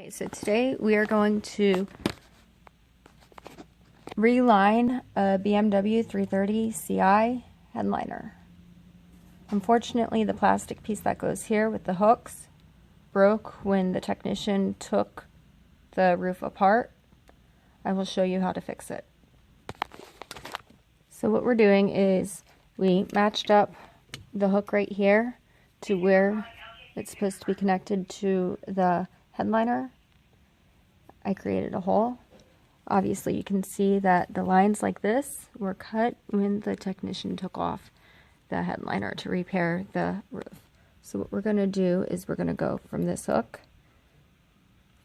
Okay, so today we are going to reline a BMW 330 Ci headliner. Unfortunately, the plastic piece that goes here with the hooks broke when the technician took the roof apart. I will show you how to fix it. So what we're doing is we matched up the hook right here to where it's supposed to be connected to the headliner. I created a hole. Obviously you can see that the lines like this were cut when the technician took off the headliner to repair the roof. So what we're going to do is we're going to go from this hook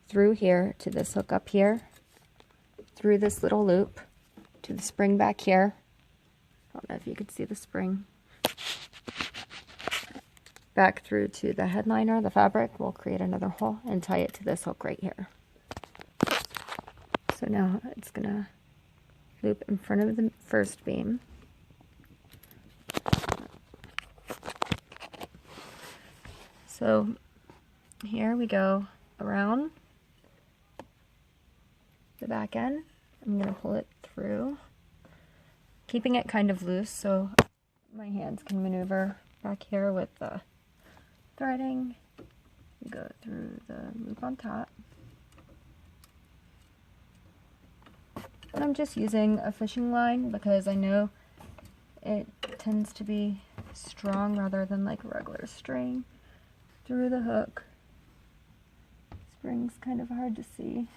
through here to this hook up here, through this little loop to the spring back here. I don't know if you could see the spring. Back through to the headliner, the fabric. We'll create another hole and tie it to this hook right here. So now it's going to loop in front of the first beam. So here we go around the back end. I'm going to pull it through, keeping it kind of loose so my hands can maneuver back here with the threading. Go through the loop on top. And I'm just using a fishing line because I know it tends to be strong rather than like a regular string. Through the hook. Spring's kind of hard to see.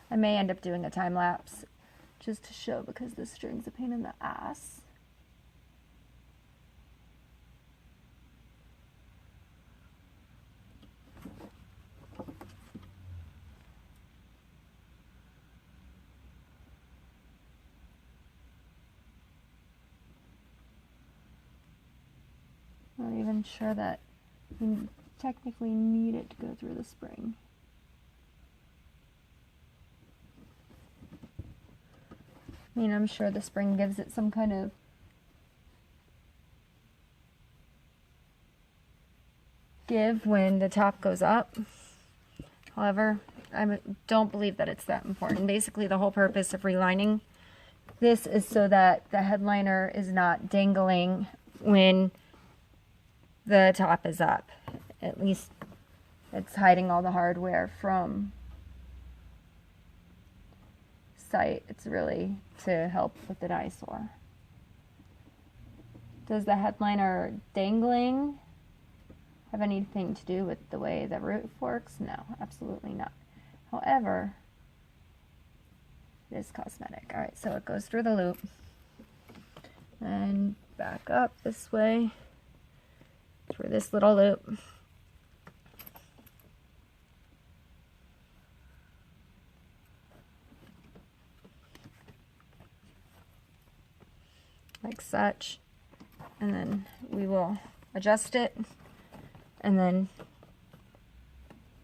I may end up doing a time lapse just to show because this string's a pain in the ass. Not even sure that you technically need it to go through the spring. I mean, I'm sure the spring gives it some kind of give when the top goes up. However, I don't believe that it's that important. Basically, the whole purpose of relining this is so that the headliner is not dangling when the top is up. At least it's hiding all the hardware from sight. It's really to help with an eyesore. Does the headliner dangling have anything to do with the way the roof works? No, absolutely not. However, it is cosmetic. Alright, so it goes through the loop and back up this way through this little loop. Like such, and then we will adjust it, and then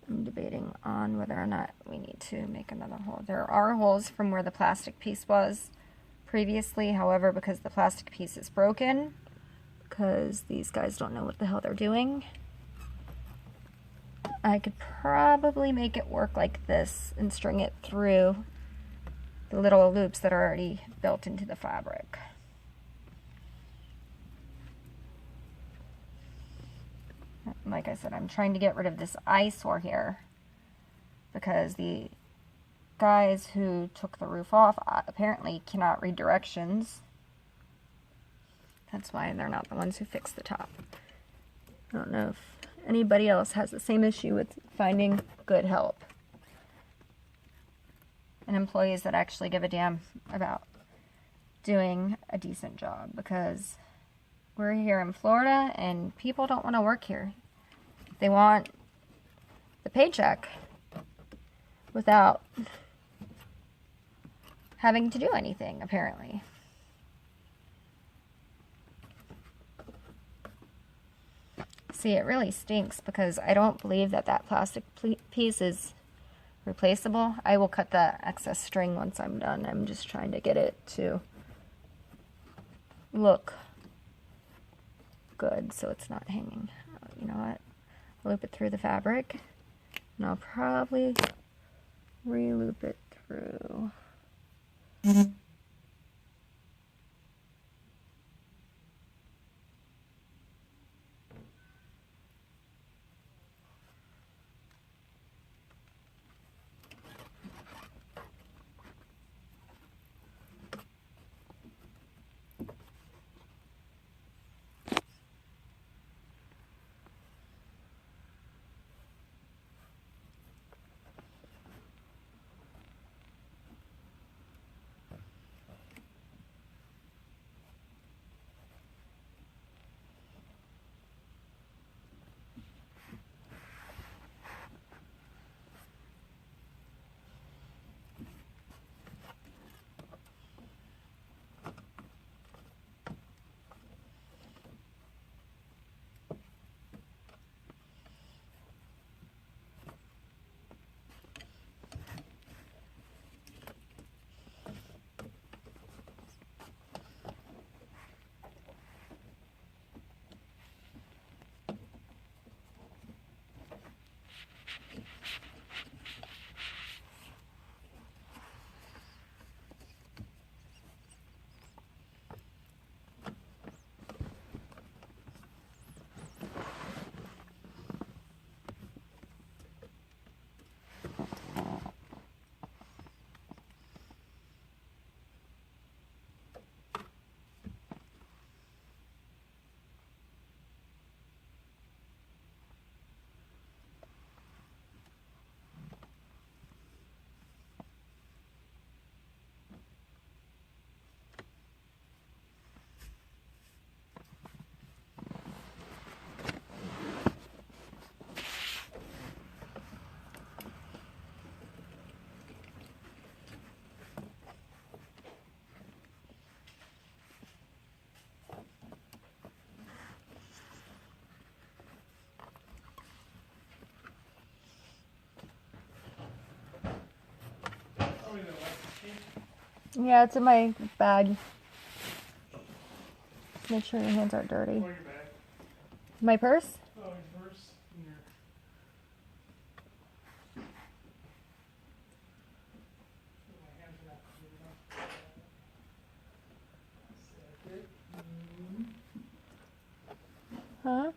I'm debating on whether or not we need to make another hole. There are holes from where the plastic piece was previously, however, because the plastic piece is broken, because these guys don't know what the hell they're doing, I could probably make it work like this and string it through the little loops that are already built into the fabric. Like I said, I'm trying to get rid of this eyesore here because the guys who took the roof off apparently cannot read directions. That's why they're not the ones who fixed the top. I don't know if anybody else has the same issue with finding good help. and employees that actually give a damn about doing a decent job, because we're here in Florida and people don't want to work here. They want the paycheck without having to do anything, apparently. See, it really stinks because I don't believe that that plastic piece is replaceable. I will cut the excess string once I'm done. I'm just trying to get it to look good so it's not hanging. You know what? Loop it through the fabric, and I'll probably re-loop it through. Yeah, it's in my bag. Make sure your hands aren't dirty. Or your bag. My purse? Oh, your purse. And your... My hands are not good enough. Huh?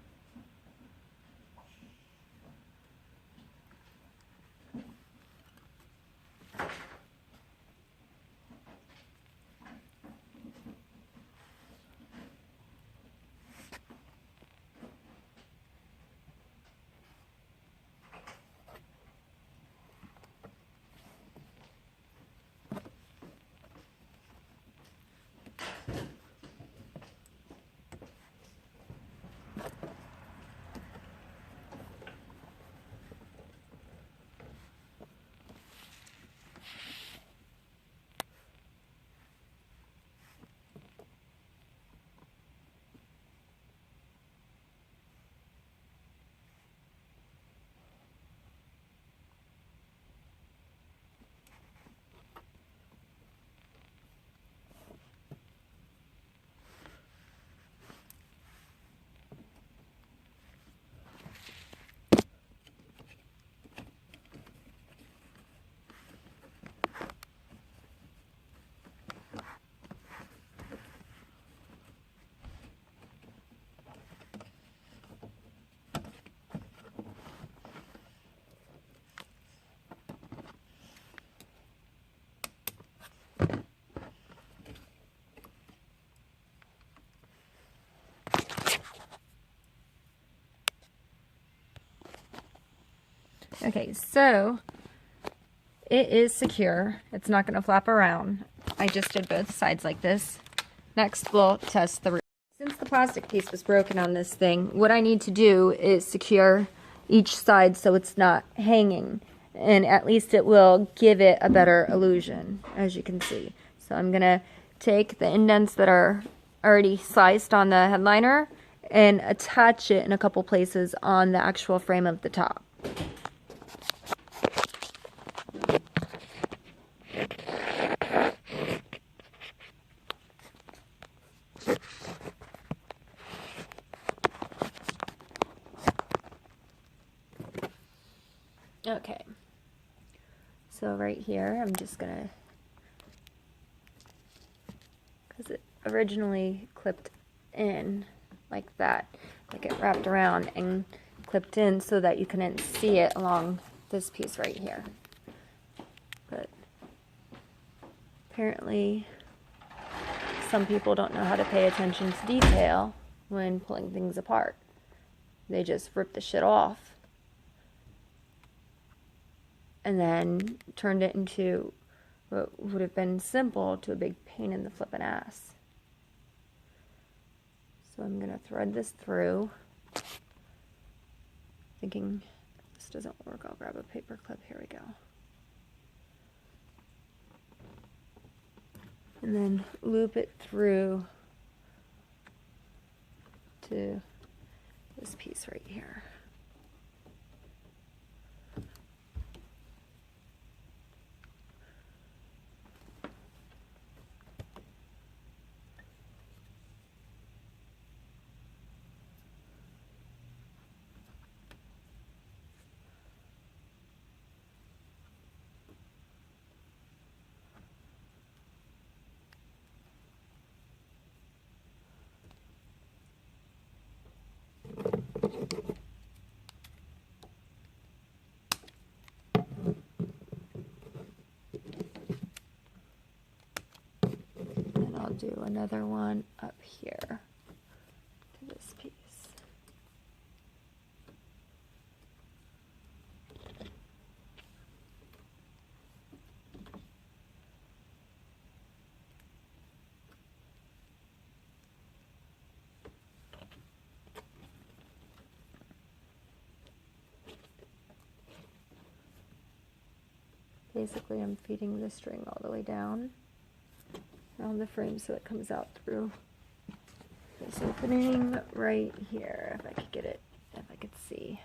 Okay, so it is secure. It's not going to flap around. I just did both sides like this. Next, we'll test the roof. Since the plastic piece was broken on this thing, what I need to do is secure each side so it's not hanging. And at least it will give it a better illusion, as you can see. So I'm going to take the indents that are already sliced on the headliner and attach it in a couple places on the actual frame of the top. Okay, so right here, I'm just gonna, because it originally clipped in like that, like it wrapped around and clipped in so that you couldn't see it along this piece right here. But apparently some people don't know how to pay attention to detail when pulling things apart. They just rip the shit off and then turned it into what would have been simple to a big pain in the flippin' ass. So I'm going to thread this through, thinking if this doesn't work, I'll grab a paper clip. Here we go. And then loop it through to this piece right here. And I'll do another one up here to this piece. Basically, I'm feeding the string all the way down around the frame so it comes out through this opening right here, if I could get it, if I could see.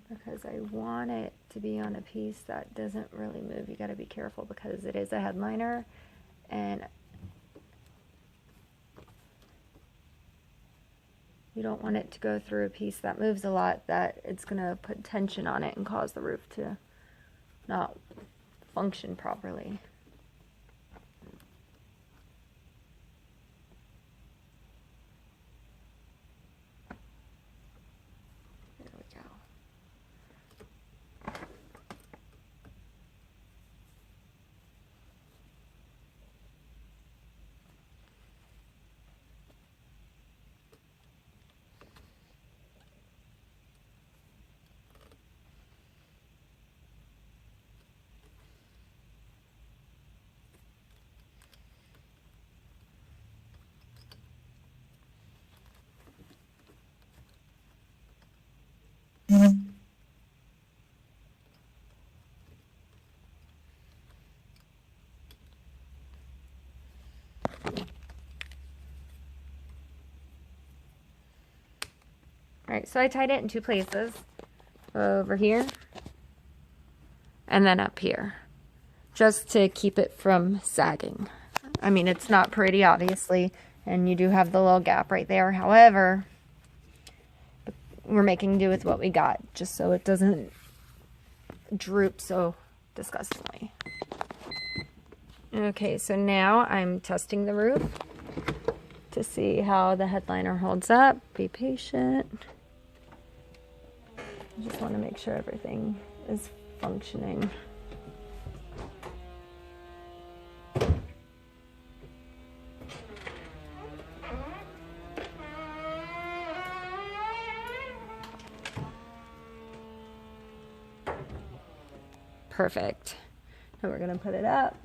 Because I want it to be on a piece that doesn't really move. You got to be careful because it is a headliner, and you don't want it to go through a piece that moves a lot, that it's going to put tension on it and cause the roof to not function properly. There we go. Alright, so I tied it in two places, over here and then up here, just to keep it from sagging. I mean, it's not pretty, obviously, and you do have the little gap right there. However, we're making do with what we got, just so it doesn't droop so disgustingly. Okay, so now I'm testing the roof to see how the headliner holds up. Be patient. I just want to make sure everything is functioning. Perfect. Now we're gonna put it up.